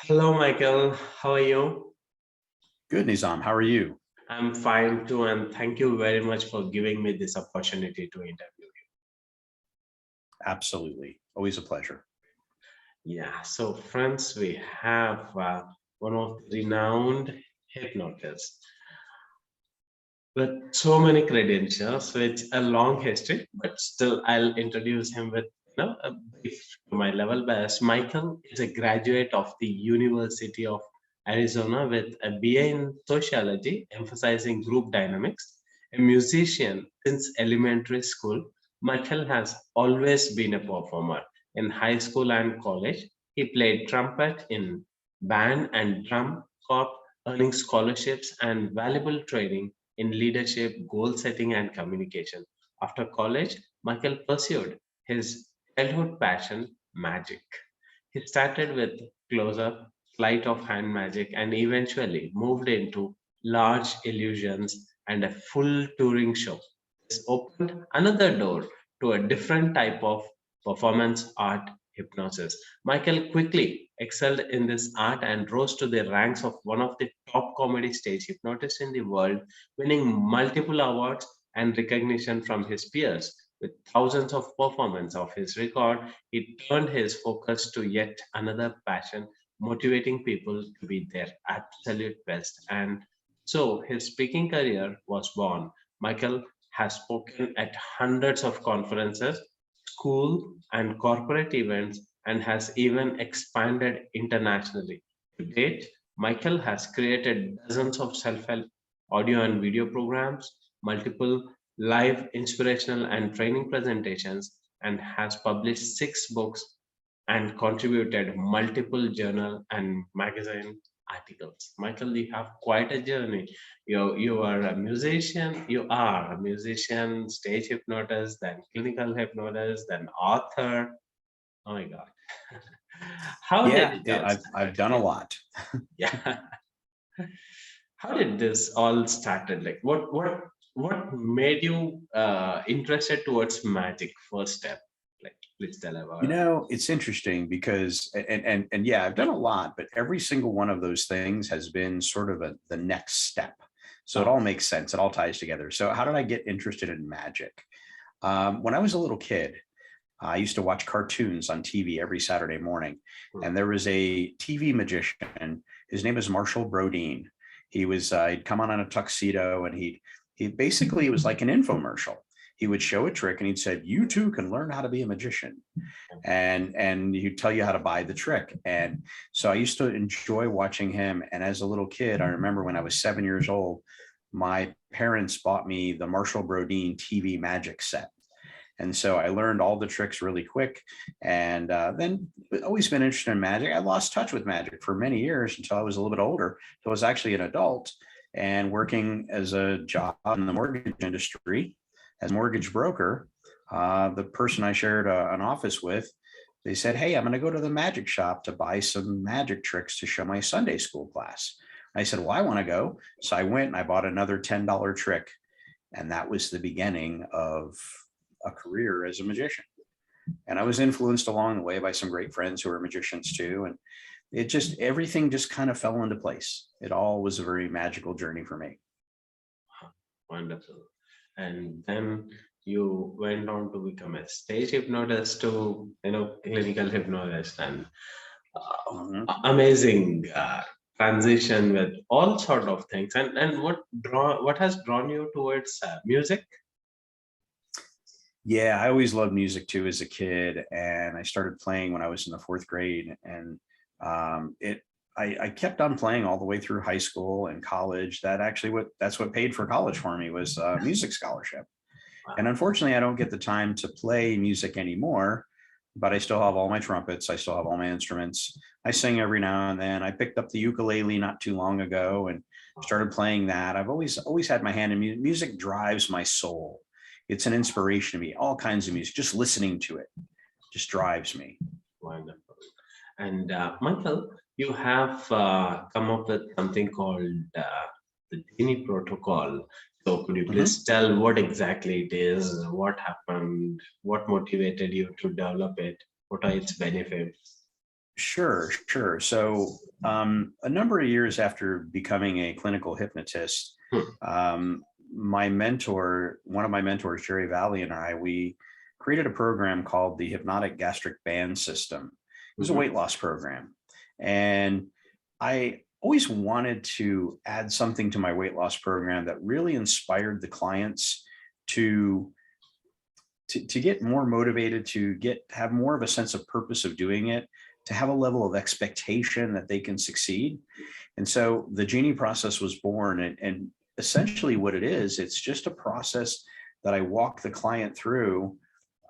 Hello, Michael. How are you? Good, Nizam. How are you? I'm fine too, and thank you very much for giving me this opportunity to interview Absolutely. Always a pleasure. you. Yeah, so friends, we have one of the renowned hypnotists with so many credentials, with a long history, but still I'll introduce him with a brief to my level best. Michael is a graduate of the University of Arizona with a BA in Sociology, emphasizing group dynamics. A musician since elementary school, Michael has always been a performer. In high school and college, he played trumpet in band and drum corp, earning scholarships and valuable training in leadership, goal setting, and communication. After college, Michael pursued his childhood passion, magic. He started with close up, sleight of hand magic, and eventually moved into large illusions and a full touring show. This opened another door to a different type of performance art, hypnosis. Michael quickly excelled in this art and rose to the ranks of one of the top comedy stage hypnotists in the world, winning multiple awards and recognition from his peers. With thousands of performances of his record, he turned his focus to yet another passion, motivating people to be their absolute best. And so his speaking career was born. Michael has spoken at hundreds of conferences, school, and corporate events, and has even expanded internationally. To date, Michael has created dozens of self help audio and video programs, multiple live inspirational and training presentations, and has published six books and contributed multiple journal and magazine articles. Michael, you have quite a journey. You are a musician, stage hypnotist, then clinical hypnotist, then author. Oh my God. How did Yeah, it yeah, all I've started? done a lot. Yeah. How did this all started? Like what made you interested towards magic first step? Like please tell about it. It's interesting because and yeah, I've done a lot, but every single one of those things has been sort of the next step. So it Oh, all makes sense. It all ties together. So how did I get interested in magic? When I was a little kid, I used to watch cartoons on TV every Saturday morning, hmm. and there was a TV magician. His name is Marshall Brodeen. He'd come on in a tuxedo, and he basically, it was like an infomercial. He would show a trick, and he'd said, "You too can learn how to be a magician," and he'd tell you how to buy the trick. And so I used to enjoy watching him. And as a little kid, I remember when I was 7 years old, my parents bought me the Marshall Brodeen TV magic set. And so I learned all the tricks really quick. And then I've always been interested in magic. I lost touch with magic for many years until I was a little bit older. So I was actually an adult and working as a job in the mortgage industry as a mortgage broker. The person I shared an office with, they said, "Hey, I'm going to go to the magic shop to buy some magic tricks to show my Sunday school class." I said, "Well, I want to go." So I went and I bought another $10 trick. And that was the beginning of a career as a magician. And I was influenced along the way by some great friends who are magicians too. And everything just kind of fell into place. It all was a very magical journey for me. Wonderful. And then you went on to become a stage hypnotist to, clinical hypnotist and Mhm. amazing transition with all sort of things. And what has drawn you towards music? Yeah, I always loved music too as a kid. And I started playing when I was in the fourth grade. And I kept on playing all the way through high school and college. That's what paid for college for me was a music scholarship. And Wow. unfortunately, I don't get the time to play music anymore, but I still have all my trumpets. I still have all my instruments. I sing every now and then. I picked up the ukulele not too long ago and started playing that. I've always had my hand in music. Music drives my soul. It's an inspiration to me. All kinds of music, just listening to it just drives me. Wonderful. And Michael, you have come up with something called the Genie protocol. So could you Mhm. please tell what exactly it is, what happened, what motivated you to develop it, what are its benefits? Sure, sure. So a number of years after becoming a clinical hypnotist, Hmm. my mentor, one of my mentors, Jerry Valley, and I, we created a program called the Hypnotic Gastric Band System. It was a Mhm. weight loss program. And I always wanted to add something to my weight loss program that really inspired the clients to to get more motivated, to get have more of a sense of purpose of doing it, to have a level of expectation that they can succeed. And so the Genie process was born. And essentially what it is, it's just a process that I walk the client through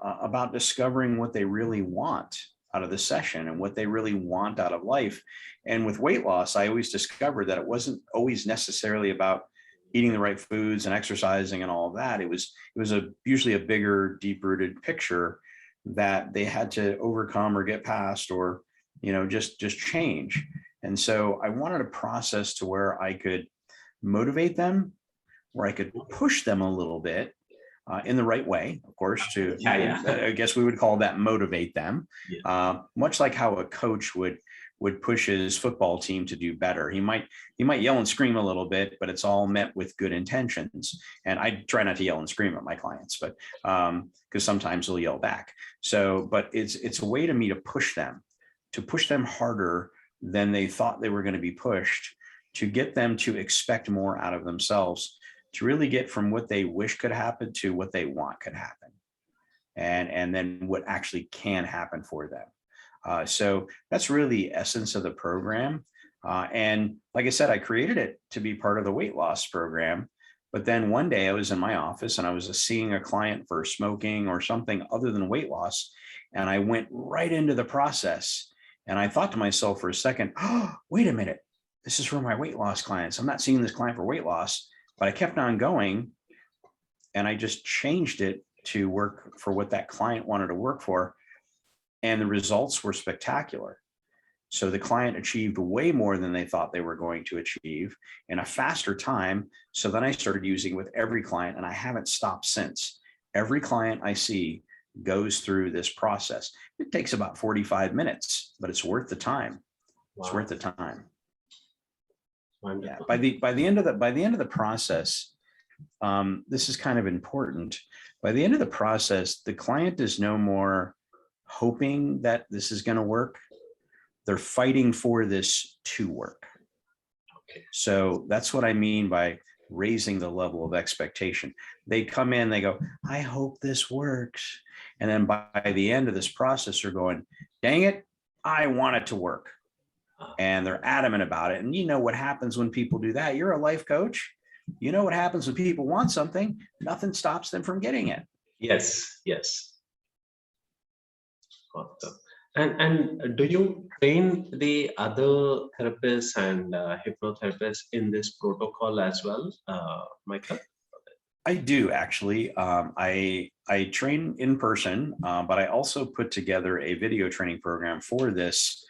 about discovering what they really want out of the session and what they really want out of life. And with weight loss, I always discovered that it wasn't always necessarily about eating the right foods and exercising and all of that. It was usually a bigger, deep-rooted picture that they had to overcome or get past, or just change. And so I wanted a process to where I could motivate them, where I could push them a little bit in the right way, of course, Yeah. I guess we would call that motivate them, Yeah. much like how a coach would push his football team to do better. He might yell and scream a little bit, but it's all met with good intentions. And I try not to yell and scream at my clients, but because sometimes they'll yell back. So, but it's a way to me to push them harder than they thought they were going to be pushed, to get them to expect more out of themselves, to really get from what they wish could happen to what they want could happen, and then what actually can happen for them. So that's really the essence of the program. And like I said, I created it to be part of the weight loss program. But then one day I was in my office and I was seeing a client for smoking or something other than weight loss. And I went right into the process. And I thought to myself for a second, oh, wait a minute, this is for my weight loss clients. I'm not seeing this client for weight loss. But I kept on going, and I just changed it to work for what that client wanted to work for. And the results were spectacular. So the client achieved way more than they thought they were going to achieve in a faster time. So then I started using with every client, and I haven't stopped since. Every client I see goes through this process. It takes about 45 minutes, but it's worth the time. It's Wow. worth the time. Yeah. Wonderful. By the end of the process, this is kind of important. By the end of the process, the client is no more hoping that this is going to work. They're fighting for this to work. Okay. So that's what I mean by raising the level of expectation. They come in, they go, I hope this works. And then by the end of this process, they're going, dang it, I want it to work. And they're adamant about it. And you know what happens when people do that? You're a life coach. You know what happens when people want something? Nothing stops them from getting it. Yes. Yes. Awesome. And do you train the other therapists and hypnotherapists in this protocol as well, Mchael? I do actually. I train in person, but I also put together a video training program for this,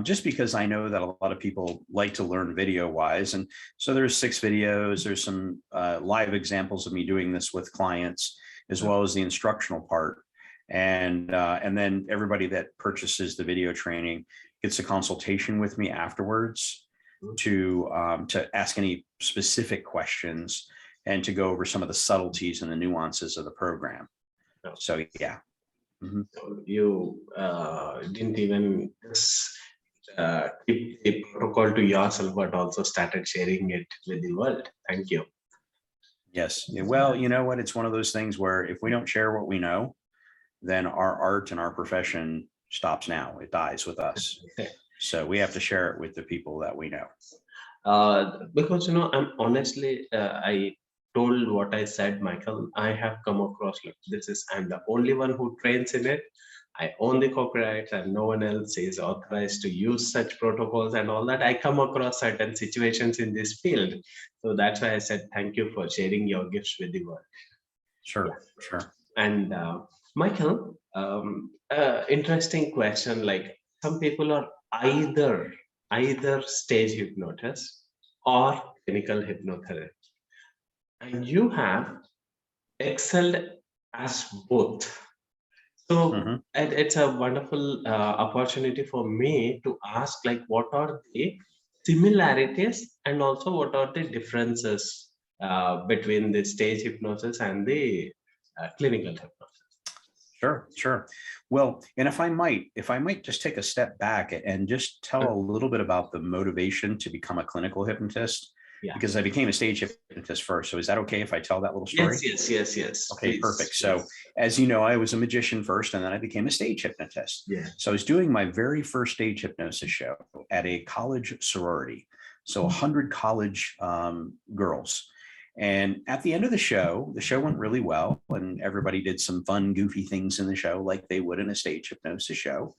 just because I know that a lot of people like to learn video wise. And so there's 6 videos. There's some live examples of me doing this with clients, as well as the instructional part. And then everybody that purchases the video training gets a consultation with me afterwards to ask any specific questions and to go over some of the subtleties and the nuances of the program. So yeah. Mm-hmm. You didn't even keep the protocol to yourself, but also started sharing it with the world. Thank you. Yes. Well, you know what? It's one of those things where if we don't share what we know, then our art and our profession stops now. It dies with us. So we have to share it with the people that we know. Because I'm honestly, I told what I said, Mchael. I have come across like I'm the only one who trains in it. I own the copyrights, and no one else is authorized to use such protocols and all that. I come across certain situations in this field, so that's why I said thank you for sharing your gifts with the world. Sure, Yeah. sure. And Mchael, interesting question. Like some people are either stage hypnotist or clinical hypnotherapy, and you have excelled as both. So Mhm. it's a wonderful opportunity for me to ask, like, what are the similarities and also what are the differences between the stage hypnosis and the clinical hypnosis? Sure, sure. Well, and if I might just take a step back and just tell a little bit about the motivation to become a clinical hypnotist, Yeah. because I became a stage hypnotist first. So is that okay if I tell that little Yes, story? yes, yes, yes. Okay, Please. perfect. So Yes. as you know, I was a magician first, and then I became a stage hypnotist. Yeah. So I was doing my very first stage hypnosis show at a college sorority. So 100 college girls. And at the end of the show went really well, and everybody did some fun, goofy things in the show, like they would in a stage hypnosis show,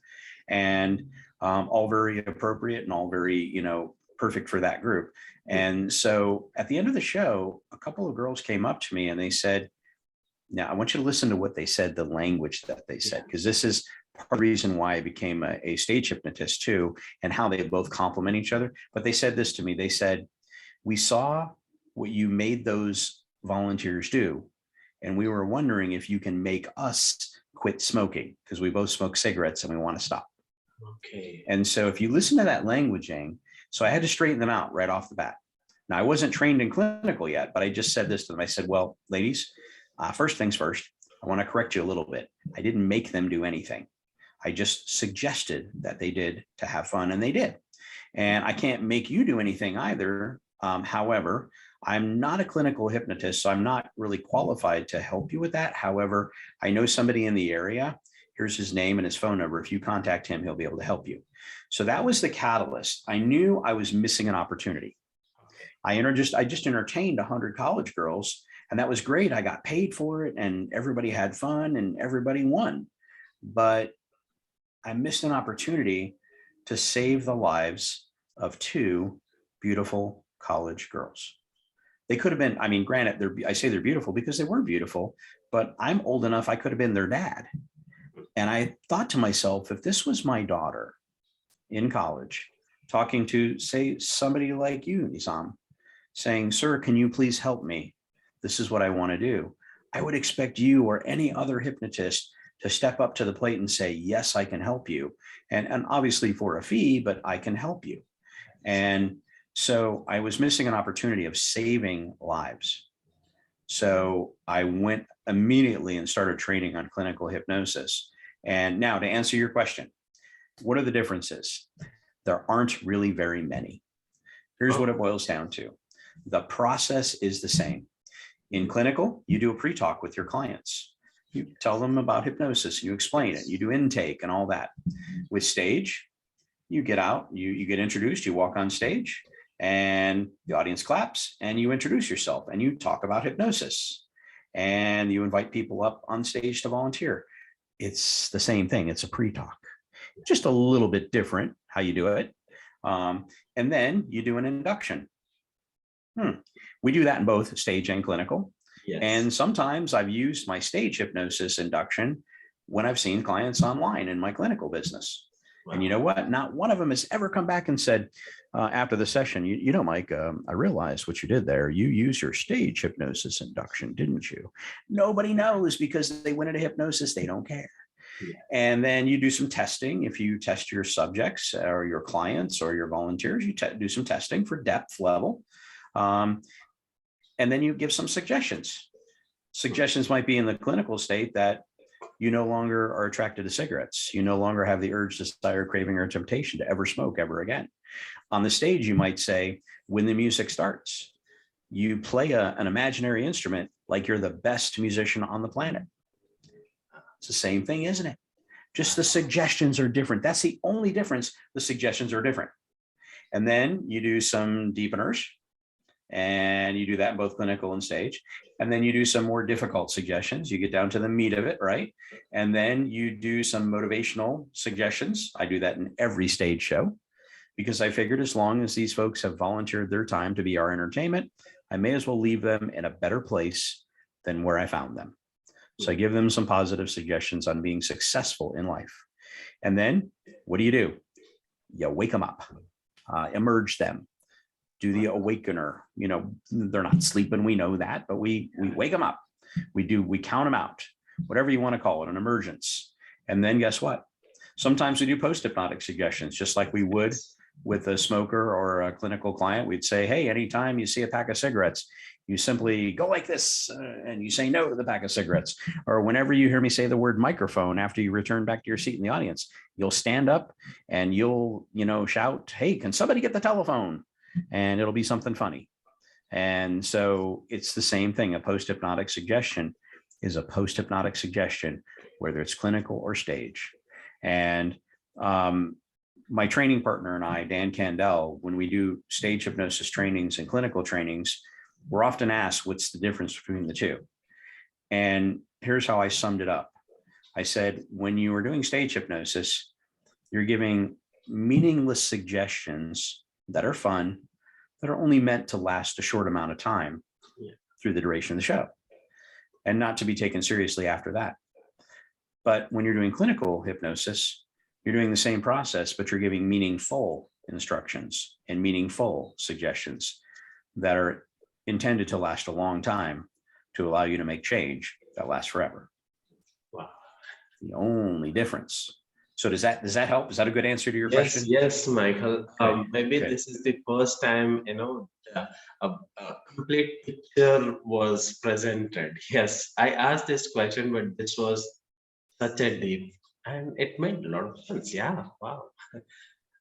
and all very appropriate and all very, perfect for that group. Yeah. And so at the end of the show, a couple of girls came up to me and they said, now, I want you to listen to what they said, the language that they said, because this is part of the reason why I became a stage hypnotist too, and how they both complement each other. But they said this to me. They said, we saw what you made those volunteers do, and we were wondering if you can make us quit smoking, because we both smoke cigarettes and we want to stop. Okay. And so if you listen to that languaging, so I had to straighten them out right off the bat. Now, I wasn't trained in clinical yet, but I just said this to them. I said, well, ladies, first things first, I want to correct you a little bit. I didn't make them do anything. I just suggested that they did to have fun, and they did. And I can't make you do anything either. However, I'm not a clinical hypnotist, so I'm not really qualified to help you with that. However, I know somebody in the area. Here's his name and his phone number. If you contact him, he'll be able to help you. So that was the catalyst. I knew I was missing an opportunity. I just entertained 100 college girls, and that was great. I got paid for it, and everybody had fun, and everybody won. But I missed an opportunity to save the lives of two beautiful college girls. They could have been, I mean, granted, I say they're beautiful because they were beautiful, but I'm old enough, I could have been their dad. And I thought to myself, if this was my daughter in college, talking to, say, somebody like you, Nizam, saying, sir, can you please help me? This is what I want to do. I would expect you or any other hypnotist to step up to the plate and say, yes, I can help you. And obviously for a fee, but I can help you. And so I was missing an opportunity of saving lives. So I went immediately and started training on clinical hypnosis. And now to answer your question, what are the differences? There aren't really very many. Here's what it boils down to. The process is the same. In clinical, you do a pre-talk with your clients. You tell them about hypnosis, you explain it, you do intake and all that. With stage, you get out, you get introduced, you walk on stage, and the audience claps, and you introduce yourself, and you talk about hypnosis, and you invite people up on stage to volunteer. It's the same thing. It's a pre-talk, just a little bit different how you do it. And then you do an induction. We do that in both stage and clinical. Yes. And sometimes I've used my stage hypnosis induction when I've seen clients online in my clinical business. Wow. And you know what? Not one of them has ever come back and said after the session, you know, Mike, I realized what you did there. You used your stage hypnosis induction, didn't you? Nobody knows, because they went into hypnosis. They don't care. Yeah. And then you do some testing. If you test your subjects or your clients or your volunteers, you do some testing for depth level. And then you give some suggestions. Suggestions might be in the clinical state that you no longer are attracted to cigarettes. You no longer have the urge, desire, craving, or temptation to ever smoke ever again. On the stage, you might say, when the music starts, you play an imaginary instrument like you're the best musician on the planet. It's the same thing, isn't it? Just the suggestions are different. That's the only difference. The suggestions are different. And then you do some deepeners, and you do that in both clinical and stage. And then you do some more difficult suggestions. You get down to the meat of it, right? And then you do some motivational suggestions. I do that in every stage show, because I figured as long as these folks have volunteered their time to be our entertainment, I may as well leave them in a better place than where I found them. So I give them some positive suggestions on being successful in life. And then what do? You wake them up, emerge them, do the awakener. You know, they're not sleeping, we know that, but we wake them up. We count them out, whatever you want to call it, an emergence. And then guess what? Sometimes we do post-hypnotic suggestions, just like we would with a smoker or a clinical client. We'd say, hey, anytime you see a pack of cigarettes, you simply go like this and you say no to the pack of cigarettes. Or whenever you hear me say the word microphone after you return back to your seat in the audience, you'll stand up and you'll, shout, hey, can somebody get the telephone? And it'll be something funny. And so it's the same thing. A post-hypnotic suggestion is a post-hypnotic suggestion, whether it's clinical or stage. And my training partner and I, Dan Candell, when we do stage hypnosis trainings and clinical trainings, we're often asked, what's the difference between the two? And here's how I summed it up. I said, when you are doing stage hypnosis, you're giving meaningless suggestions that are fun, that are only meant to last a short amount of time through the duration of the show, and not to be taken seriously after that. But when you're doing clinical hypnosis, you're doing the same process, but you're giving meaningful instructions and meaningful suggestions that are intended to last a long time, to allow you to make change that lasts forever. Wow. The only difference. So does that help? Is that a good answer to your question? Yes, Michael. Maybe Good. This is the first time, a complete picture was presented. Yes, I asked this question, but this was such a deep, and it made a lot of sense. Yeah, wow.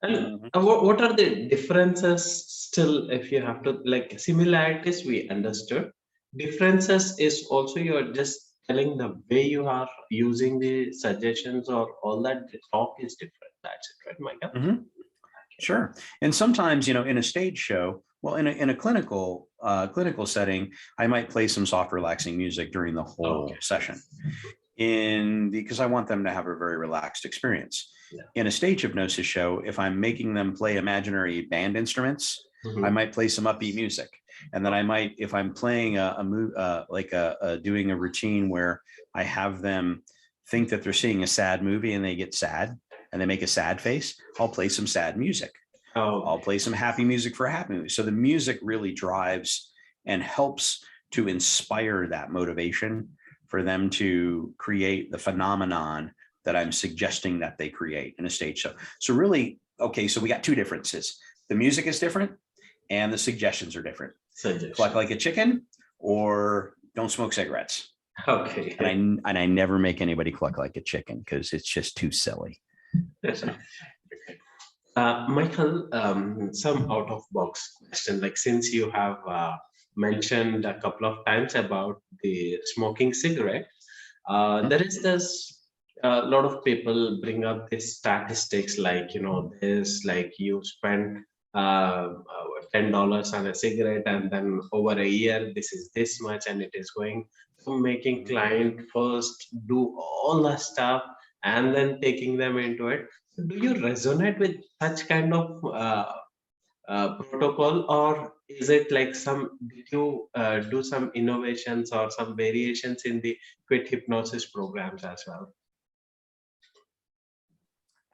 And what are the differences still, if you have to, like similarities we understood. Differences is also you're just telling the way you are using the suggestions or all that, the talk is different. That's it, right, Michael? Sure. And sometimes, in a stage show, well, in a clinical setting, I might play some soft, relaxing music during the whole session, because I want them to have a very relaxed experience. Yeah. In a stage hypnosis show, if I'm making them play imaginary band instruments, I might play some upbeat music. And then I might, if I'm playing doing a routine where I have them think that they're seeing a sad movie and they get sad and they make a sad face, I'll play some sad music. I'll play some happy music for a happy movie. So the music really drives and helps to inspire that motivation for them to create the phenomenon that I'm suggesting that they create in a stage show. So really, so we got two differences. The music is different and the suggestions are different. Cluck like a chicken or don't smoke cigarettes. Okay. And I never make anybody cluck like a chicken because it's just too silly. Michael, some out of box question, like since you have mentioned a couple of times about the smoking cigarette, there is this, a lot of people bring up these statistics like, there's like you spend $10 on a cigarette and then over a year, this is this much and it is going to making client first do all the stuff and then taking them into it. So do you resonate with such kind of protocol, or is it like did you do some innovations or some variations in the quit hypnosis programs as well?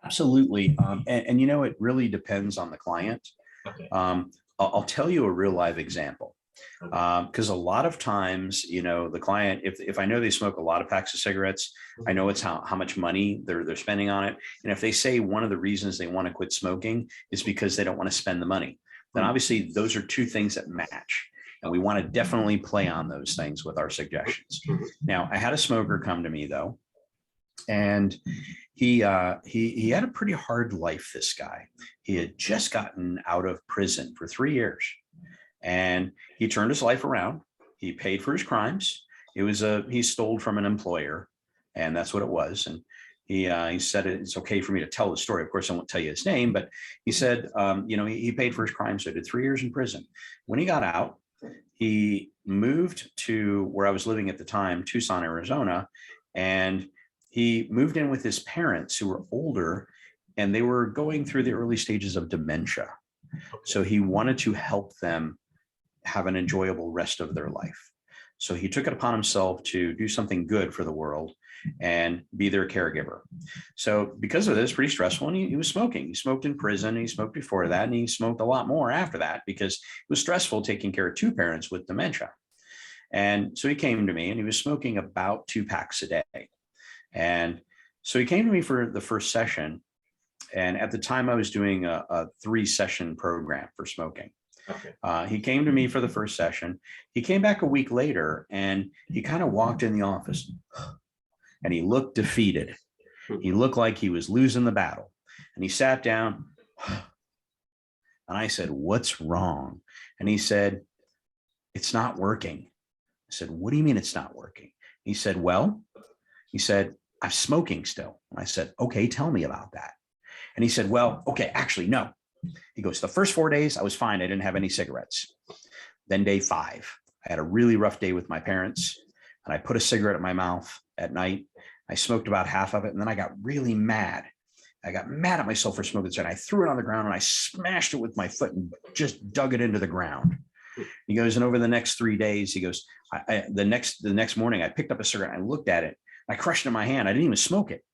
Absolutely. And it really depends on the client. Okay. I'll tell you a real live example. Because a lot of times, the client, if I know they smoke a lot of packs of cigarettes, I know it's how much money they're spending on it. And if they say one of the reasons they want to quit smoking is because they don't want to spend the money, then obviously those are two things that match. And we want to definitely play on those things with our suggestions. Now, I had a smoker come to me though, and he had a pretty hard life, this guy. He had just gotten out of prison for 3 years. And he turned his life around. He paid for his crimes. He stole from an employer, and that's what it was. And he said it's okay for me to tell the story. Of course, I won't tell you his name, but he said, he paid for his crimes. So he did 3 years in prison. When he got out, he moved to where I was living at the time, Tucson, Arizona, and he moved in with his parents who were older, and they were going through the early stages of dementia. So he wanted to help them have an enjoyable rest of their life. So he took it upon himself to do something good for the world and be their caregiver. So because of this, pretty stressful, and he was smoking. He smoked in prison, he smoked before that, and he smoked a lot more after that because it was stressful taking care of two parents with dementia. And so he came to me and he was smoking about 2 packs a day. And So he came to me for the first session. And at the time I was doing a 3-session program for smoking. Okay. He came to me for the first session. He came back a week later and he kind of walked in the office and he looked defeated. He looked like he was losing the battle. And he sat down and I said, "What's wrong?" And he said, "It's not working." I said, "What do you mean it's not working?" He said, "Well," he said, "I'm smoking still." And I said, "Okay, tell me about that." And he said, "Well, okay, actually, no." He goes, "The first 4 days I was fine. I didn't have any cigarettes. Then day 5, I had a really rough day with my parents and I put a cigarette in my mouth at night. I smoked about half of it. And then I got really mad. I got mad at myself for smoking it. I threw it on the ground and I smashed it with my foot and just dug it into the ground." He goes, "And over the next 3 days," he goes, the next morning, I picked up a cigarette and I looked at it. I crushed it in my hand. I didn't even smoke it.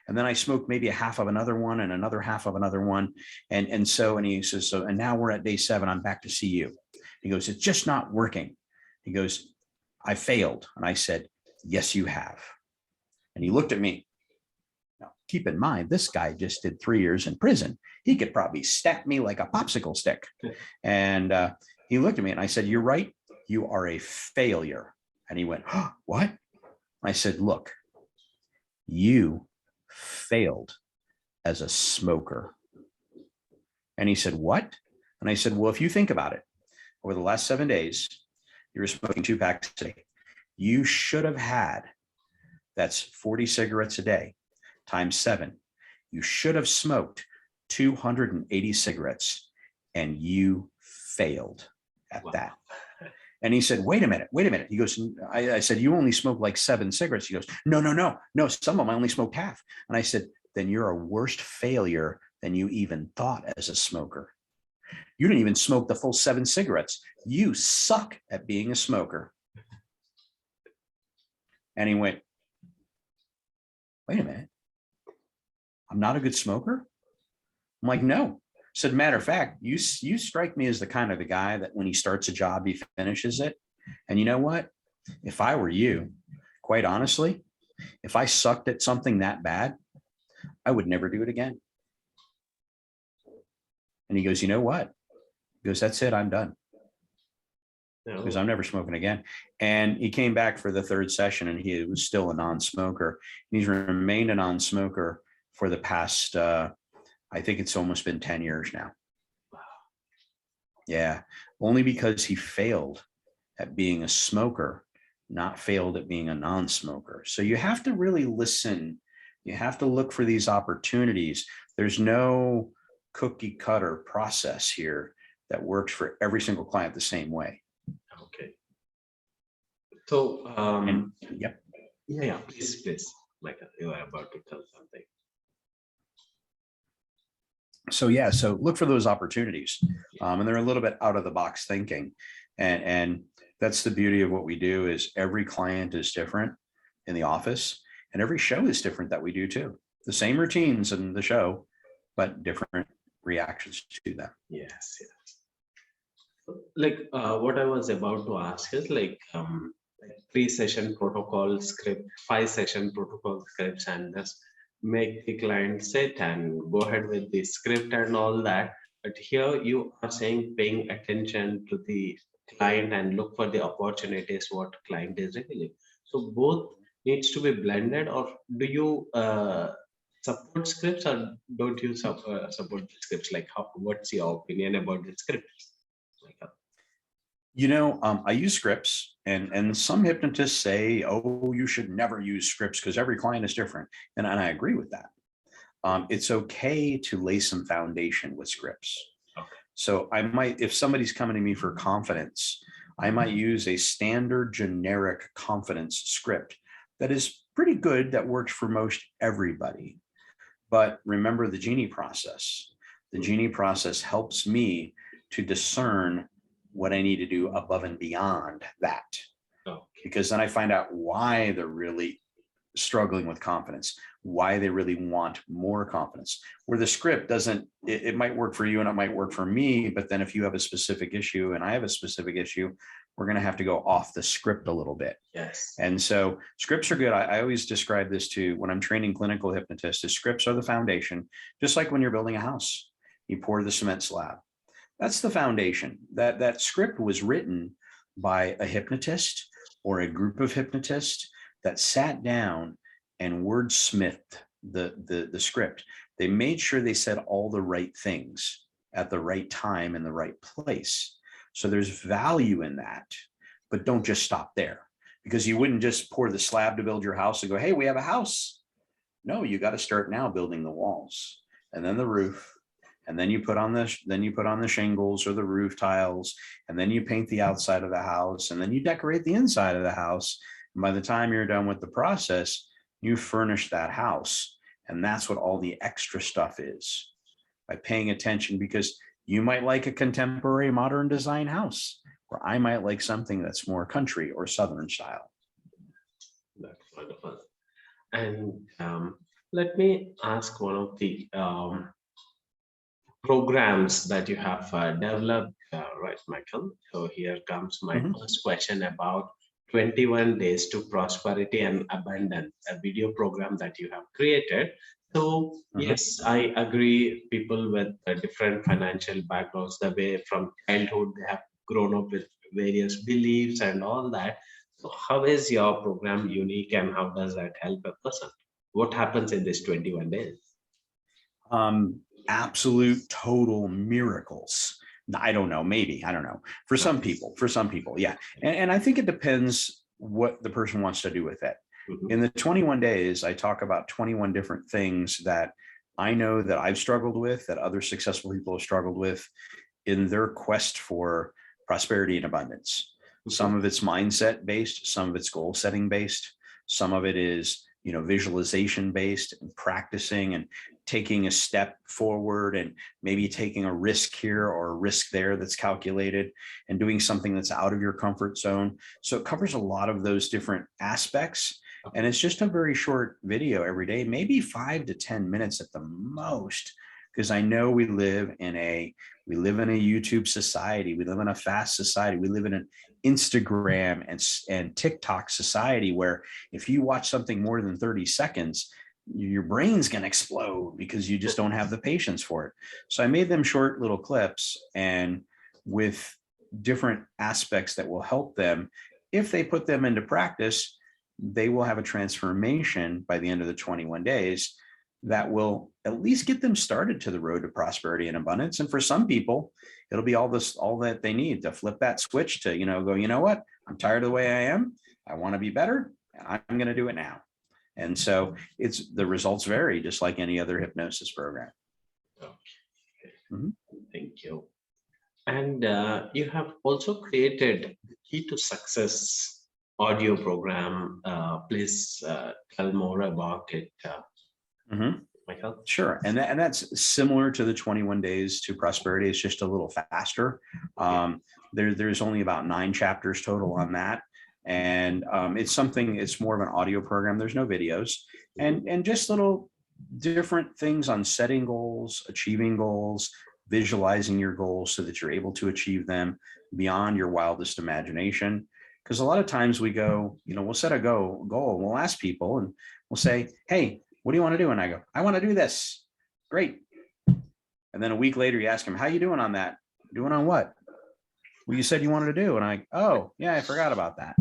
And then I smoked maybe a half of another one and another half of another one. And he says, "So, and now we're at day 7. I'm back to see you." He goes, "It's just not working." He goes, "I failed." And I said, "Yes, you have." And he looked at me. Now, keep in mind, this guy just did 3 years in prison. He could probably stack me like a popsicle stick. And he looked at me and I said, "You're right. You are a failure." And he went, "Oh, what?" I said, "Look, you failed as a smoker." And he said, "What?" And I said, "Well, if you think about it, over the last 7 days, you were smoking 2 packs a day. You should have had, that's 40 cigarettes a day times 7. You should have smoked 280 cigarettes and you failed at that." And he said, wait a minute. He goes, I said, "You only smoke like 7 cigarettes. He goes, no, some of them I only smoked half." And I said, "Then you're a worse failure than you even thought as a smoker. You didn't even smoke the full 7 cigarettes. You suck at being a smoker." And he went, "Wait a minute. I'm not a good smoker?" I'm like, "No." Said, "Matter of fact, you strike me as the kind of the guy that when he starts a job, he finishes it. And you know what? If I were you, quite honestly, if I sucked at something that bad, I would never do it again." And he goes, "You know what?" He goes, "That's it. I'm done." No. Because I'm never smoking again. And he came back for the 3rd session and he was still a non-smoker. He's remained a non-smoker for the past, I think it's almost been 10 years now. Yeah, only because he failed at being a smoker, not failed at being a non-smoker. So you have to really listen. You have to look for these opportunities. There's no cookie cutter process here that works for every single client the same way. Okay. So, Yep. yeah, please, Mchael, you are about to tell something. So yeah, so look for those opportunities, and they're a little bit out of the box thinking, and that's the beauty of what we do is every client is different in the office, and every show is different that we do too. The same routines in the show, but different reactions to them. Yes. Like what I was about to ask is like 3-session protocol script, 5-session protocol scripts, and just make the client sit and go ahead with the script and all that. But here you are saying paying attention to the client and look for the opportunities what client is revealing. So both needs to be blended, or do you support scripts or don't you support the scripts? Like what's your opinion about the scripts? I use scripts, and some hypnotists say, "Oh, you should never use scripts because every client is different," and I agree with that. It's okay to lay some foundation with scripts. Okay. So I might, if somebody's coming to me for confidence, I might use a standard generic confidence script that is pretty good, that works for most everybody. But remember the Genie process. The Genie process helps me to discern what I need to do above and beyond that. Okay. Because then I find out why they're really struggling with confidence, why they really want more confidence. Where the script doesn't, it might work for you and it might work for me, but then if you have a specific issue and I have a specific issue, we're going to have to go off the script a little bit. Yes. And so scripts are good. I always describe this to when I'm training clinical hypnotists, is scripts are the foundation, just like when you're building a house, you pour the cement slab. That's the foundation. That script was written by a hypnotist or a group of hypnotists that sat down and wordsmithed the script. They made sure they said all the right things at the right time in the right place. So there's value in that, but don't just stop there, because you wouldn't just pour the slab to build your house and go, hey, we have a house. No, you got to start now building the walls and then the roof. And then you put on the shingles or the roof tiles, and then you paint the outside of the house, and then you decorate the inside of the house. And by the time you're done with the process, you furnish that house. And that's what all the extra stuff is, by paying attention, because you might like a contemporary modern design house, or I might like something that's more country or Southern style. That's wonderful. And let me ask one of the programs that you have developed, right, Mchael? So here comes my first question about 21 Days to Prosperity and Abundance, a video program that you have created. So yes, I agree, people with different financial backgrounds, the way from childhood they have grown up with various beliefs and all that. So how is your program unique, and how does that help a person? What happens in this 21 days? Absolute total miracles. I don't know, maybe, I don't know. For some people, yeah. And I think it depends what the person wants to do with it. In the 21 days, I talk about 21 different things that I know that I've struggled with, that other successful people have struggled with in their quest for prosperity and abundance. Some of it's mindset based, some of it's goal setting based, some of it is, visualization based and practicing and taking a step forward and maybe taking a risk here or a risk there that's calculated and doing something that's out of your comfort zone. So it covers a lot of those different aspects. And it's just a very short video every day, maybe 5 to 10 minutes at the most, because I know we live in a YouTube society. We live in a fast society. We live in an Instagram and TikTok society where if you watch something more than 30 seconds, your brain's going to explode because you just don't have the patience for it. So I made them short little clips, and with different aspects that will help them. If they put them into practice, they will have a transformation by the end of the 21 days that will at least get them started to the road to prosperity and abundance. And for some people, it'll be all that they need to flip that switch to, go, you know what, I'm tired of the way I am. I want to be better, and I'm going to do it now. And so the results vary, just like any other hypnosis program. Okay. Thank you. And you have also created the Key to Success audio program. Please tell more about it, Mchael. Sure. And that's similar to the 21 Days to Prosperity. It's just a little faster. There's only about 9 chapters total on that. And it's more of an audio program. There's no videos, and just little different things on setting goals, achieving goals, visualizing your goals so that you're able to achieve them beyond your wildest imagination. Because a lot of times we go, we'll set a goal, we'll ask people and we'll say, hey, what do you want to do? And I go, I want to do this. Great. And then a week later, you ask them, how you doing on that? Doing on what? Well, you said you wanted to do. And oh, yeah, I forgot about that.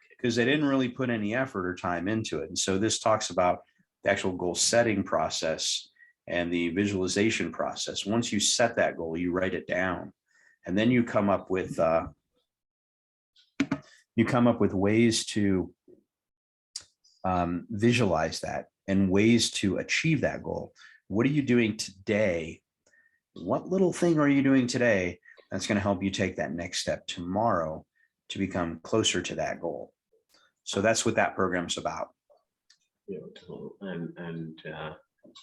Because they didn't really put any effort or time into it. And so this talks about the actual goal setting process and the visualization process. Once you set that goal, you write it down, and then you come up with ways to visualize that and ways to achieve that goal. What are you doing today? What little thing are you doing today that's going to help you take that next step tomorrow to become closer to that goal? So that's what that program's about. Beautiful. And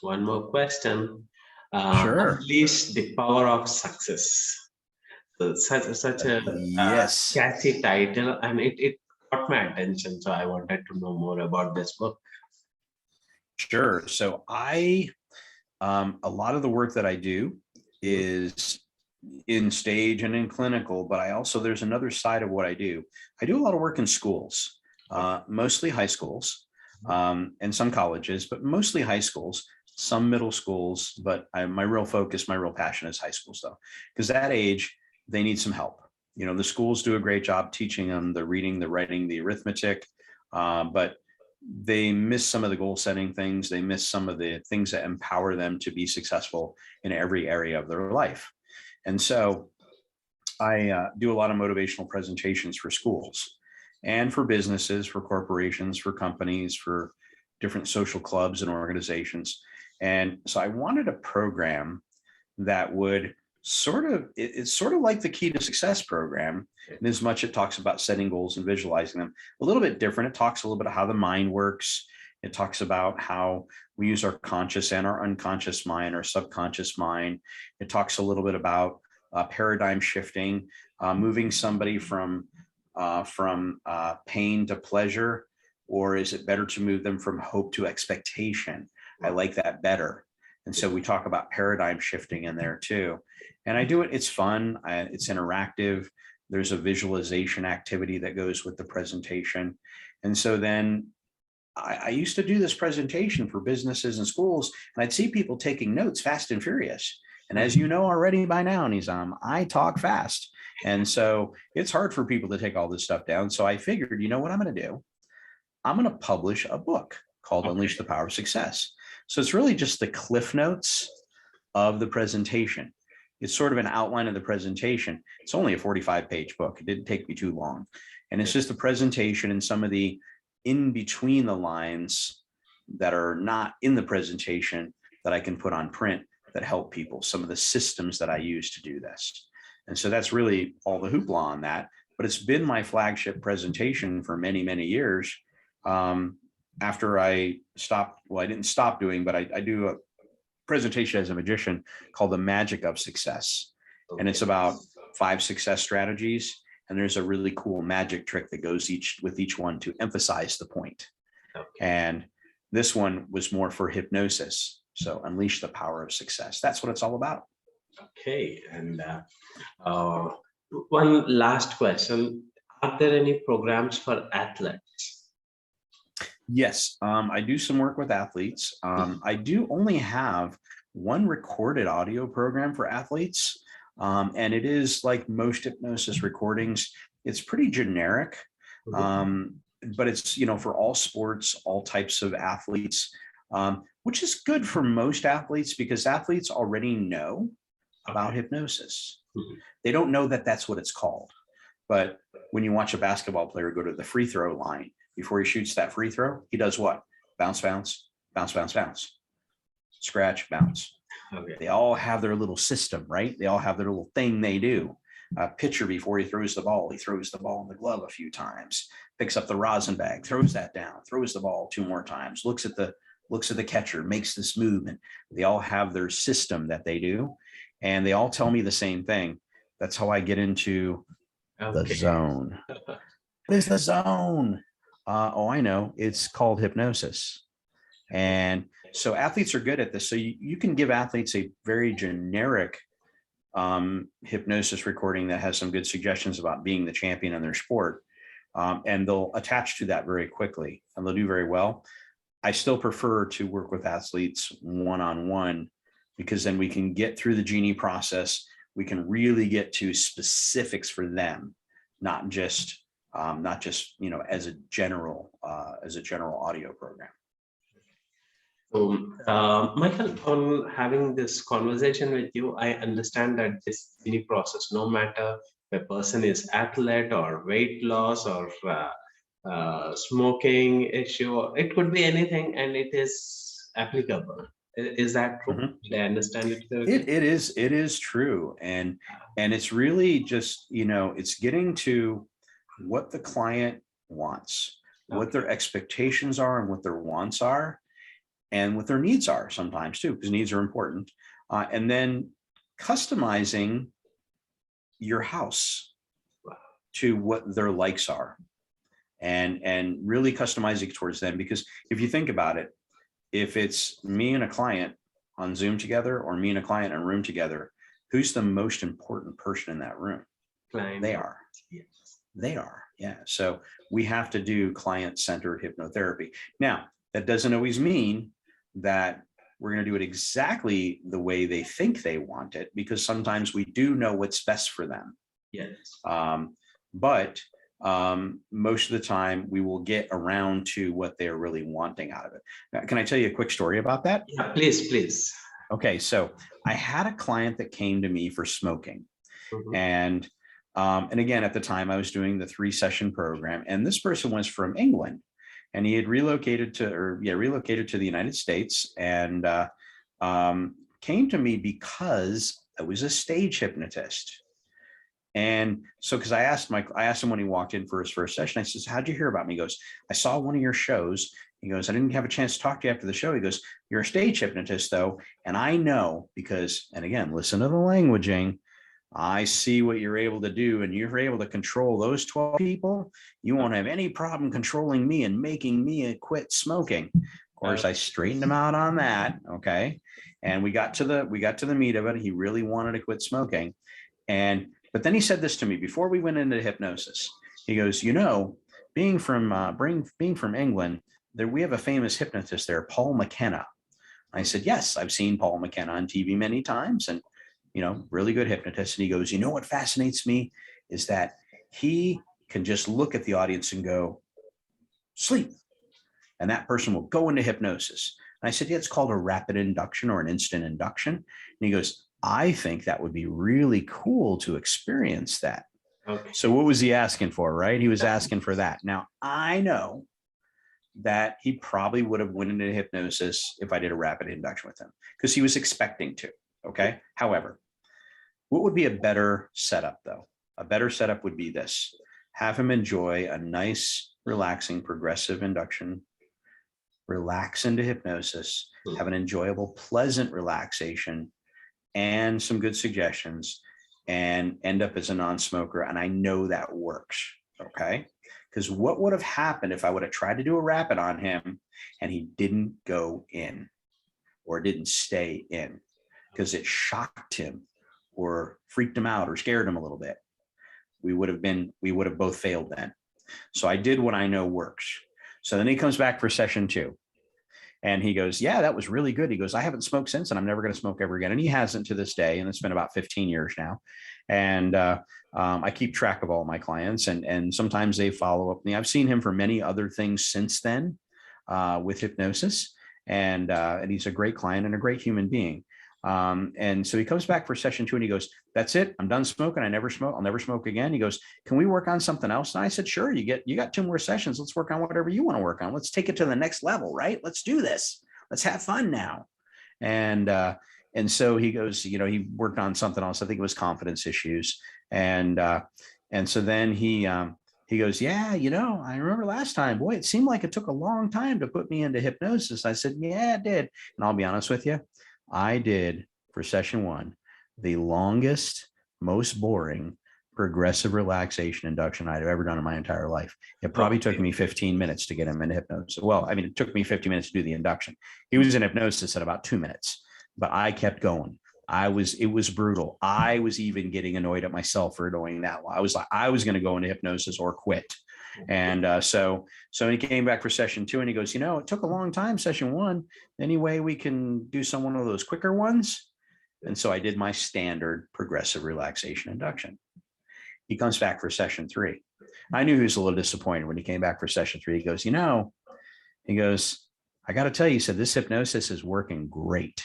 one more question. Sure. Unleash the Power of Success. So such a yes, catchy title, and it caught my attention. So I wanted to know more about this book. Sure. So a lot of the work that I do is in stage and in clinical, but there's another side of what I do. I do a lot of work in schools, mostly high schools, and some colleges, but mostly high schools, some middle schools, but my real focus, my real passion is high schools though, because that age, they need some help. You know, the schools do a great job teaching them the reading, the writing, the arithmetic, but they miss some of the goal setting things. They miss some of the things that empower them to be successful in every area of their life. And so I do a lot of motivational presentations for schools and for businesses, for corporations, for companies, for different social clubs and organizations. And so I wanted a program that would it's sort of like the Key to Success program, in as much it talks about setting goals and visualizing them. A little bit different. It talks a little bit about how the mind works. It talks about how we use our conscious and our unconscious mind, our subconscious mind. It talks a little bit about paradigm shifting, moving somebody from pain to pleasure, or is it better to move them from hope to expectation? I like that better. And so we talk about paradigm shifting in there too. And I do it, it's fun, it's interactive. There's a visualization activity that goes with the presentation. And so then I used to do this presentation for businesses and schools, and I'd see people taking notes fast and furious. And as you know already by now, Nizam, I talk fast. And so it's hard for people to take all this stuff down. So I figured, you know what I'm going to do? I'm going to publish a book called Unleash the Power of Success. So it's really just the cliff notes of the presentation. It's sort of an outline of the presentation. It's only a 45-page book. It didn't take me too long. And it's just a presentation and some of the in between the lines that are not in the presentation that I can put on print that help people, some of the systems that I use to do this. And so that's really all the hoopla on that. But it's been my flagship presentation for many, many years. After I stopped, well, I didn't stop doing, but I do a presentation as a magician called The Magic of Success. And it's about 5 success strategies. And there's a really cool magic trick that goes with each one to emphasize the point. Okay. And this one was more for hypnosis. So Unleash the Power of Success. That's what it's all about. Okay. And one last question. Are there any programs for athletes? Yes, I do some work with athletes. I do only have one recorded audio program for athletes. And it is like most hypnosis recordings, it's pretty generic, but it's, you know, for all sports, all types of athletes, which is good for most athletes because athletes already know about hypnosis. They don't know that that's what it's called. But when you watch a basketball player go to the free throw line, before he shoots that free throw, he does what? Bounce, bounce, bounce, bounce, bounce, scratch, bounce. Okay. They all have their little system, right? They all have their little thing they do. A pitcher, before he throws the ball in the glove a few times, picks up the rosin bag, throws that down, throws the ball 2 more times, looks at the catcher, makes this movement. They all have their system that they do. And they all tell me the same thing. That's how I get into the zone. What is the zone? I know. It's called hypnosis. And so athletes are good at this. So you can give athletes a very generic hypnosis recording that has some good suggestions about being the champion in their sport. And they'll attach to that very quickly and they'll do very well. I still prefer to work with athletes one-on-one because then we can get through the Genie process. We can really get to specifics for them, not just you know, as a general audio program. So, Michael, on having this conversation with you, I understand that this Genie process, no matter if a person is athlete or weight loss or smoking issue, it could be anything, and it is applicable. Is that true? Mm-hmm. Did I understand it correctly? It is true, and it's really just, you know, it's getting to what the client wants, what their expectations are and what their wants are and what their needs are sometimes too, because needs are important. And then customizing your house to what their likes are and really customizing towards them. Because if you think about it, if it's me and a client on Zoom together or me and a client in a room together, who's the most important person in that room? Client. They are. Yes. They are. Yeah. So we have to do client-centered hypnotherapy. Now, that doesn't always mean that we're going to do it exactly the way they think they want it, because sometimes we do know what's best for them. Yes. But most of the time we will get around to what they're really wanting out of it. Now, can I tell you a quick story about that? Yeah, please. Okay, so I had a client that came to me for smoking, Mhm. and again, at the time I was doing the 3-session program, and this person was from England, and he had relocated to the United States, and came to me because I was a stage hypnotist. And so, because I asked him when he walked in for his first session, I says, "How'd you hear about me?" He goes, "I saw one of your shows." He goes, "I didn't have a chance to talk to you after the show." He goes, "You're a stage hypnotist though. And I know because," and again, listen to the languaging, "I see what you're able to do, and you're able to control those 12 people. You won't have any problem controlling me and making me quit smoking." Of course, I straightened him out on that. Okay. And we got to the meat of it. He really wanted to quit smoking. But then he said this to me before we went into hypnosis. He goes, being from England, we have a famous hypnotist there, Paul McKenna. I said, "Yes, I've seen Paul McKenna on TV many times, and really good hypnotist." And he goes, "What fascinates me is that he can just look at the audience and go, 'Sleep,' and that person will go into hypnosis." And I said, "Yeah, it's called a rapid induction or an instant induction." And he goes, "I think that would be really cool to experience that." Okay. So what was he asking for, right? He was asking for that. Now, I know that he probably would have went into hypnosis if I did a rapid induction with him, because he was expecting to. Okay. However, what would be a better setup though? A better setup would be this: have him enjoy a nice, relaxing, progressive induction, relax into hypnosis, have an enjoyable, pleasant relaxation, and some good suggestions, and end up as a non-smoker. And I know that works. Okay. Because what would have happened if I would have tried to do a rapid on him and he didn't go in or didn't stay in because it shocked him or freaked him out or scared him a little bit? We would have both failed then. So I did what I know works. So then he comes back for session 2. And he goes, "Yeah, that was really good." He goes, "I haven't smoked since, and I'm never going to smoke ever again." And he hasn't to this day. And it's been about 15 years now. And I keep track of all my clients, and sometimes they follow up with me. I've seen him for many other things since then with hypnosis. And he's a great client and a great human being. And so he comes back for session 2 and he goes, "That's it. I'm done smoking. I never smoke. I'll never smoke again." He goes, "Can we work on something else?" And I said, "Sure. You got 2 more sessions. Let's work on whatever you want to work on. Let's take it to the next level, right? Let's do this. Let's have fun now." And so he goes, he worked on something else. I think it was confidence issues. And so then he goes, "Yeah, I remember last time, boy, it seemed like it took a long time to put me into hypnosis." I said, "Yeah, it did." And I'll be honest with you, I did for session 1, the longest, most boring progressive relaxation induction I'd ever done in my entire life. It probably took me 15 minutes to get him into hypnosis. Well, I mean, it took me 50 minutes to do the induction. He was in hypnosis at about 2 minutes, but I kept going. It was brutal. I was even getting annoyed at myself for doing that. I was like, I was going to go into hypnosis or quit. And so he came back for session 2 and he goes, "It took a long time, session 1. Any way we can do one of those quicker ones?" And so I did my standard progressive relaxation induction. He comes back for session 3. I knew he was a little disappointed when he came back for session 3. He goes, "I got to tell you," he said, "this hypnosis is working great."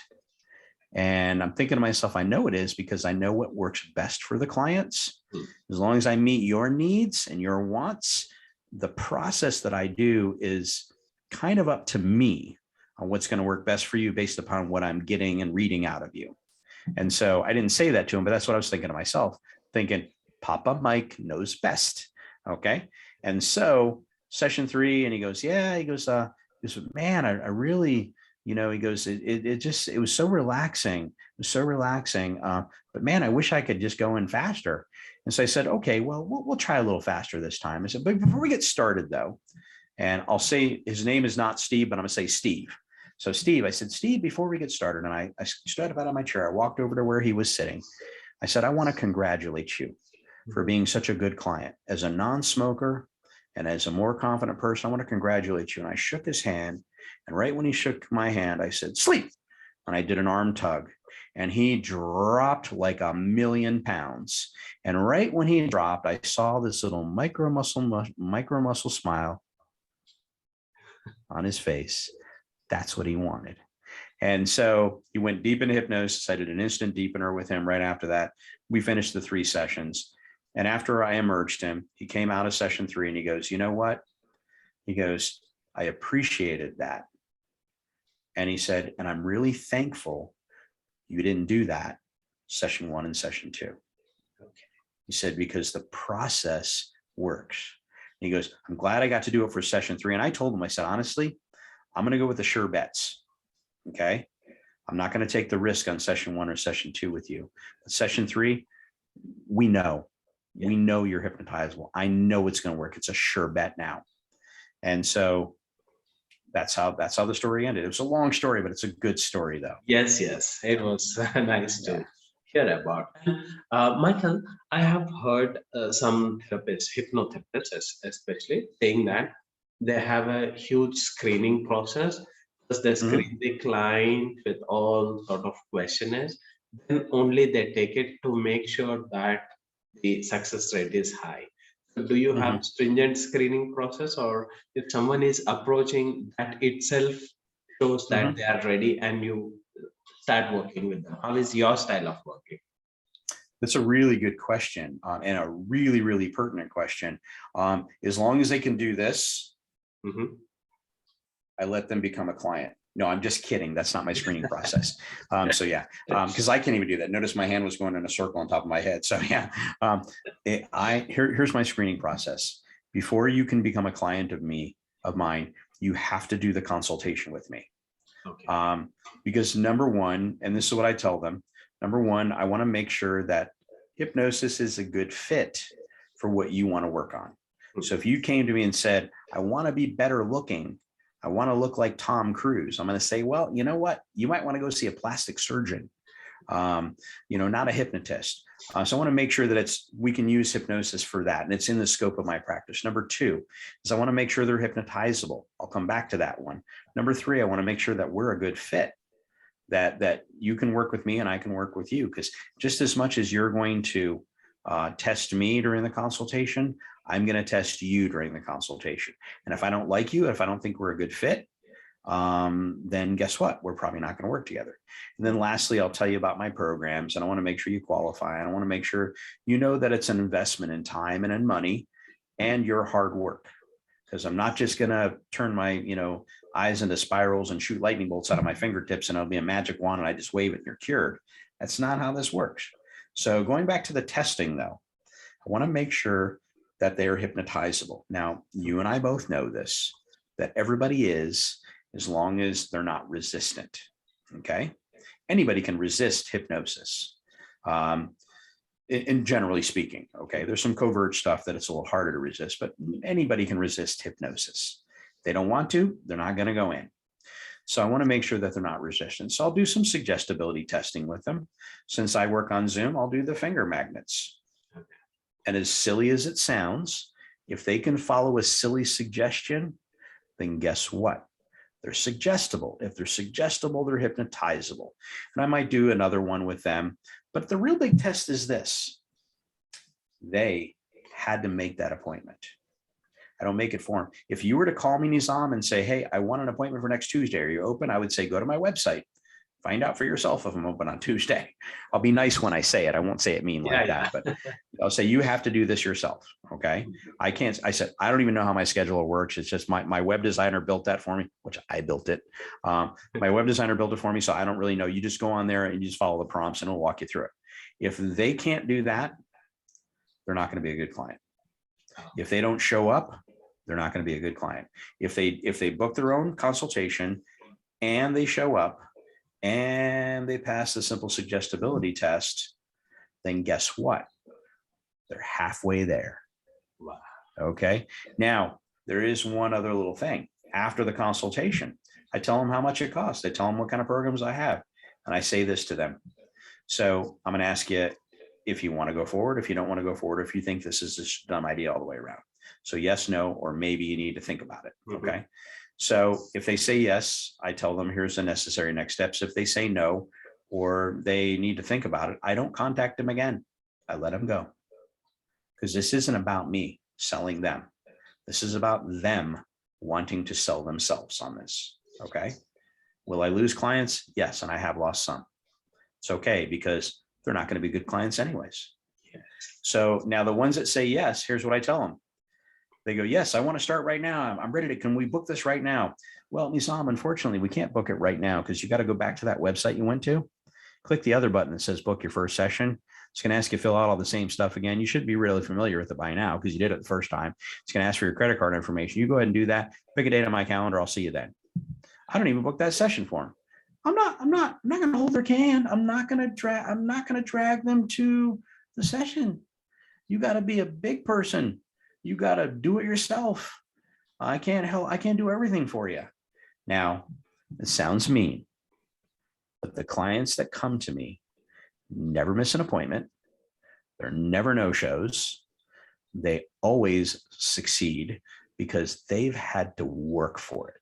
And I'm thinking to myself, I know it is, because I know what works best for the clients. As long as I meet your needs and your wants, the process that I do is kind of up to me on what's going to work best for you based upon what I'm getting and reading out of you. And so I didn't say that to him, but that's what I was thinking to myself, thinking Papa Mike knows best. Okay. And so session 3, and he goes, "Yeah," he goes, "Man, I really, he goes, it was so relaxing. It was so relaxing. But man, I wish I could just go in faster." And so I said, "Okay, well, we'll try a little faster this time." I said, "But before we get started though," and I'll say his name is not Steve, but I'm going to say Steve. So Steve, I said, Steve, before we get started, and I stood up out of my chair, I walked over to where he was sitting. I said, I want to congratulate you for being such a good client. As a non-smoker and as a more confident person, I want to congratulate you. And I shook his hand. And right when he shook my hand, I said, sleep. And I did an arm tug. And he dropped like 1,000,000 pounds. And right when he dropped, I saw this little micro muscle smile on his face. That's what he wanted. And so he went deep into hypnosis. I did an instant deepener with him right after that. We finished the 3 sessions. And after I emerged him, he came out of session 3 and he goes, you know what? He goes, I appreciated that. And he said, and I'm really thankful you didn't do that session 1 and session 2. Okay. He said, because the process works. And he goes, I'm glad I got to do it for session 3. And I told him, I said, honestly, I'm going to go with the sure bets. Okay. I'm not going to take the risk on session 1 or session 2 with you. But session 3, we know you're hypnotizable. I know it's going to work. It's a sure bet now. And so that's how the story ended. It was a long story, but it's a good story though. Yes, it was nice to hear about. Mchael, I have heard some therapists, hypnotherapists especially, saying that they have a huge screening process because they screen the client with all sort of questionnaires. Then only they take it to make sure that the success rate is high. Do you have stringent screening process, or if someone is approaching, that itself shows that they are ready and you start working with them? How is your style of working? That's a really good question, and a really, really pertinent question. As long as they can do this, I let them become a client. No, I'm just kidding. That's not my screening process. So yeah, because I can't even do that. Notice my hand was going in a circle on top of my head. So yeah, here's my screening process. Before you can become a client of mine, you have to do the consultation with me. Okay. Because number one, and this is what I tell them, number one, I want to make sure that hypnosis is a good fit for what you want to work on. So if you came to me and said, I want to be better looking, I want to look like Tom Cruise, I'm going to say, well, you know what? You might want to go see a plastic surgeon, not a hypnotist. So I want to make sure that we can use hypnosis for that. And it's in the scope of my practice. Number 2 is I want to make sure they're hypnotizable. I'll come back to that one. Number 3, I want to make sure that we're a good fit, that you can work with me and I can work with you. Because just as much as you're going to test me during the consultation, I'm going to test you during the consultation. And if I don't like you, if I don't think we're a good fit, then guess what? We're probably not going to work together. And then lastly, I'll tell you about my programs, and I want to make sure you qualify. And I want to make sure you know that it's an investment in time and in money and your hard work. Because I'm not just going to turn my, eyes into spirals and shoot lightning bolts out of my fingertips and it'll be a magic wand and I just wave it and you're cured. That's not how this works. So going back to the testing though, I want to make sure that they are hypnotizable. Now, you and I both know this, that everybody is, as long as they're not resistant, okay? Anybody can resist hypnosis, in generally speaking, okay? There's some covert stuff that it's a little harder to resist, but anybody can resist hypnosis. If they don't want to, they're not gonna go in. So I wanna make sure that they're not resistant. So I'll do some suggestibility testing with them. Since I work on Zoom, I'll do the finger magnets. And as silly as it sounds, if they can follow a silly suggestion, then guess what? They're suggestible. If they're suggestible, they're hypnotizable. And I might do another one with them. But the real big test is this. They had to make that appointment. I don't make it for them. If you were to call me, Nizam, and say, hey, I want an appointment for next Tuesday. Are you open? I would say, go to my website. Find out for yourself if I'm open on Tuesday. I'll be nice when I say it. I won't say it mean like that, but I'll say you have to do this yourself. Okay. I said, I don't even know how my scheduler works. It's just my web designer built that for me, which I built it. My web designer built it for me. So I don't really know. You just go on there and you just follow the prompts and it'll walk you through it. If they can't do that, they're not going to be a good client. If they don't show up, they're not going to be a good client. If they book their own consultation and they show up, and they pass the simple suggestibility test, then guess what? They're halfway there. Wow. Okay. Now, there is one other little thing. After the consultation, I tell them how much it costs. I tell them what kind of programs I have. And I say this to them. So I'm going to ask you if you want to go forward, if you don't want to go forward, if you think this is a dumb idea all the way around. So yes, no, or maybe you need to think about it. Okay. So if they say yes, I tell them here's the necessary next steps. If they say no, or they need to think about it, I don't contact them again. I let them go. Because this isn't about me selling them. This is about them wanting to sell themselves on this. Okay. Will I lose clients? Yes. And I have lost some. It's okay because they're not going to be good clients anyways. So now the ones that say yes, here's what I tell them. They go, yes, I want to start right now. I'm ready to, can we book this right now? Well, Nizam, unfortunately, we can't book it right now because you got to go back to that website you went to. Click the other button that says book your first session. It's going to ask you to fill out all the same stuff again. You should be really familiar with it by now because you did it the first time. It's going to ask for your credit card information. You go ahead and do that. Pick a date on my calendar. I'll see you then. I don't even book that session for them. I'm not going to hold their hand. I'm not going to drag them to the session. You got to be a big person. You got to do it yourself. I can't do everything for you. Now, it sounds mean, but the clients that come to me never miss an appointment. They're never no-shows. They always succeed because they've had to work for it.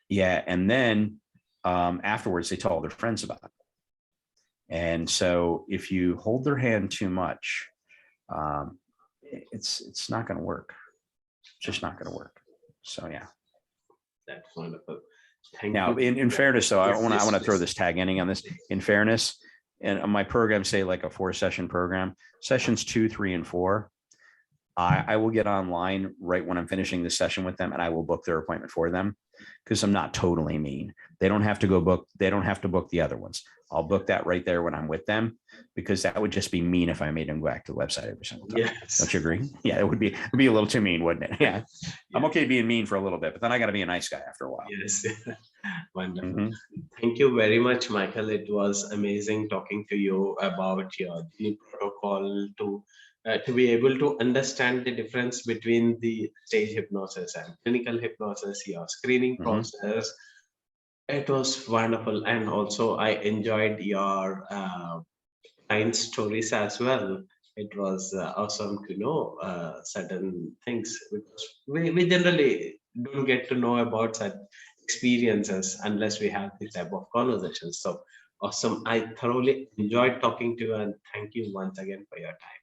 Yeah. And then afterwards, they tell all their friends about it. And so if you hold their hand too much, it's not going to work. It's just not going to work. So, yeah. That's wonderful. Thank now, you. in fairness, though, Yes, I want to yes, throw yes. this tag ending on this. In fairness, and my program, say like a 4-session program, sessions 2, 3, and 4, I will get online right when I'm finishing the session with them, and I will book their appointment for them because I'm not totally mean. They don't have to go book. They don't have to book the other ones. I'll book that right there when I'm with them because that would just be mean if I made them go back to the website every single time. Yes. Don't you agree? Yeah, it would be a little too mean, wouldn't it? Yeah. I'm okay being mean for a little bit, but then I got to be a nice guy after a while. Yes. Wonderful. Mhm. Thank you very much, Michael. It was amazing talking to you about your Genie protocol to be able to understand the difference between the stage hypnosis and clinical hypnosis, your screening Mhm. process. It was wonderful, and also I enjoyed your client stories as well. It was awesome to know certain things because we generally don't get to know about such experiences unless we have this type of conversations. So awesome. I thoroughly enjoyed talking to you and thank you once again for your time.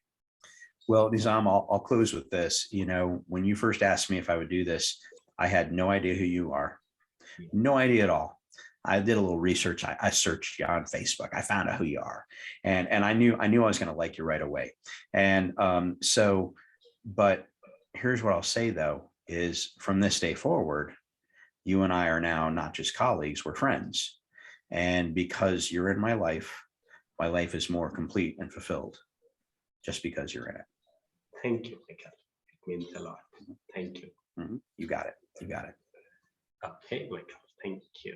Well, Nizam, I'll close with this. You know, when you first asked me if I would do this, I had no idea who you are. No idea at all. I did a little research. I searched you on Facebook. I found out who you are, and I knew I was going to like you right away. And but here's what I'll say though: is from this day forward, you and I are now not just colleagues; we're friends. And because you're in my life is more complete and fulfilled, just because you're in it. Thank you, Mchael. It means a lot. Thank you. You got it. You got it. Okay, Michael. Thank you.